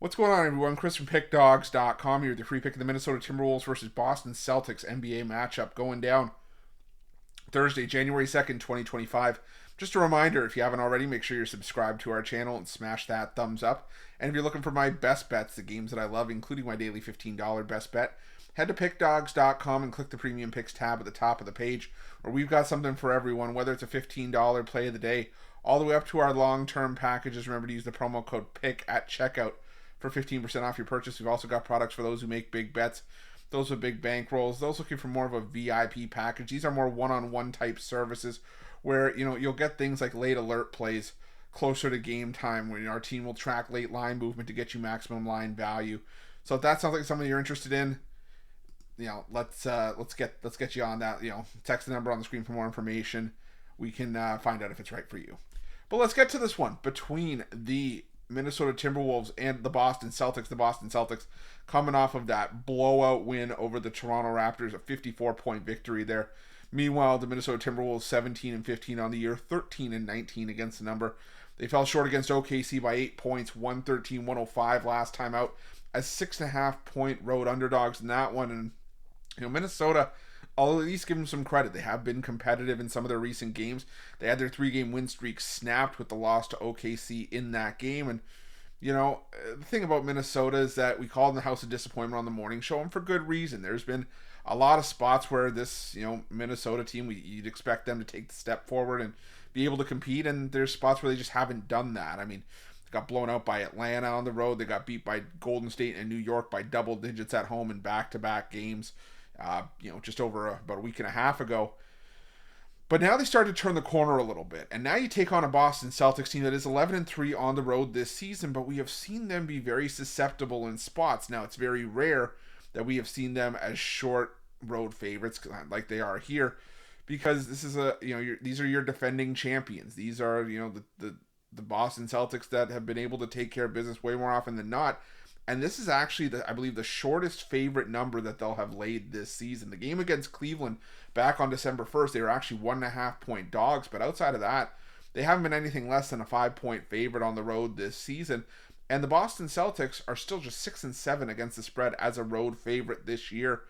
What's going on, everyone? Chris from Pickdawgz.com here with your free pick of the Minnesota Timberwolves versus Boston Celtics NBA matchup going down Thursday, January 2nd, 2025. Just a reminder, if you haven't already, make sure you're subscribed to our channel and smash that thumbs up. And if you're looking for my best bets, the games that I love, including my daily $15 best bet, head to Pickdawgz.com and click the Premium Picks tab at the top of the page, where we've got something for everyone, whether it's a $15 play of the day, all the way up to our long-term packages. Remember to use the promo code PICK at checkout for 15% off your purchase. We've also got products for those who make big bets, those with big bankrolls, those looking for more of a VIP package. These are more one-on-one type services where, you'll get things like late alert plays closer to game time, when our team will track late line movement to get you maximum line value. So if that sounds like something you're interested in, let's get you on that. Text the number on the screen for more information. We can find out if it's right for you. But let's get to this one between the Minnesota Timberwolves and the Boston Celtics. The Boston Celtics coming off of that blowout win over the Toronto Raptors, a 54-point victory there. Meanwhile, the Minnesota Timberwolves 17-15 on the year, 13-19 against the number. They fell short against OKC by 8 points, 113-105 last time out, as 6.5-point road underdogs in that one. And Minnesota, I'll at least give them some credit. They have been competitive in some of their recent games. They had their 3-game win streak snapped with the loss to OKC in that game. And, the thing about Minnesota is that we call them the House of Disappointment on the morning show, and for good reason. There's been a lot of spots where this, Minnesota team, you'd expect them to take the step forward and be able to compete, and there's spots where they just haven't done that. I mean, they got blown out by Atlanta on the road. They got beat by Golden State and New York by double digits at home in back-to-back games. Just over about a week and a half ago. But now they start to turn the corner a little bit. And now you take on a Boston Celtics team that is 11-3 on the road this season, but we have seen them be very susceptible in spots. Now, it's very rare that we have seen them as short road favorites like they are here, because this is these are your defending champions. These are, the Boston Celtics that have been able to take care of business way more often than not. And this is actually, I believe, the shortest favorite number that they'll have laid this season. The game against Cleveland back on December 1st, they were actually 1.5-point dogs. But outside of that, they haven't been anything less than a 5-point favorite on the road this season. And the Boston Celtics are still just 6-7 against the spread as a road favorite this year.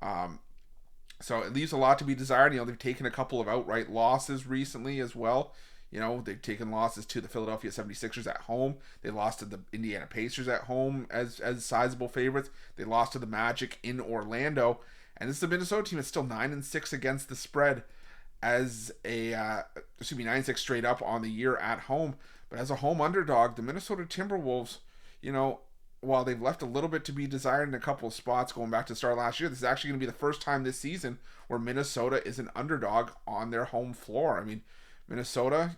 So it leaves a lot to be desired. They've taken a couple of outright losses recently as well. They've taken losses to the Philadelphia 76ers at home. They lost to the Indiana Pacers at home as sizable favorites. They lost to the Magic in Orlando. And this is a Minnesota team that's still 9-6 against the spread as 9-6 straight up on the year at home. But as a home underdog, the Minnesota Timberwolves, while they've left a little bit to be desired in a couple of spots going back to the start of last year, this is actually going to be the first time this season where Minnesota is an underdog on their home floor. I mean, Minnesota,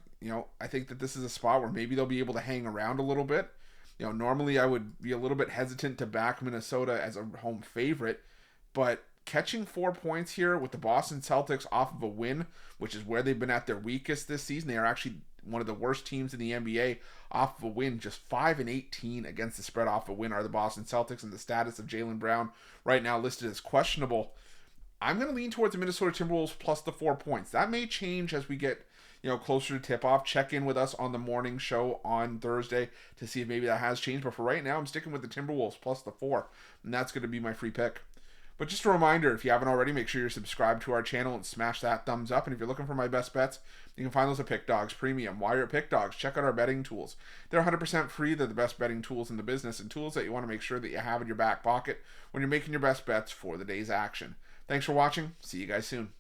I think that this is a spot where maybe they'll be able to hang around a little bit. Normally I would be a little bit hesitant to back Minnesota as a home favorite, but catching 4 points here with the Boston Celtics off of a win, which is where they've been at their weakest this season. They are actually one of the worst teams in the NBA off of a win. Just 5-18 against the spread off a win are the Boston Celtics, and the status of Jaylen Brown right now listed as questionable. I'm going to lean towards the Minnesota Timberwolves plus the 4 points. That may change as we get closer to tip-off. Check in with us on the morning show on Thursday to see if maybe that has changed. But for right now, I'm sticking with the Timberwolves plus the 4, and that's going to be my free pick. But just a reminder, if you haven't already, make sure you're subscribed to our channel and smash that thumbs up. And if you're looking for my best bets, you can find those at Pickdawgz Premium. While you're at Pickdawgz, check out our betting tools. They're 100% free. They're the best betting tools in the business, and tools that you want to make sure that you have in your back pocket when you're making your best bets for the day's action. Thanks for watching. See you guys soon.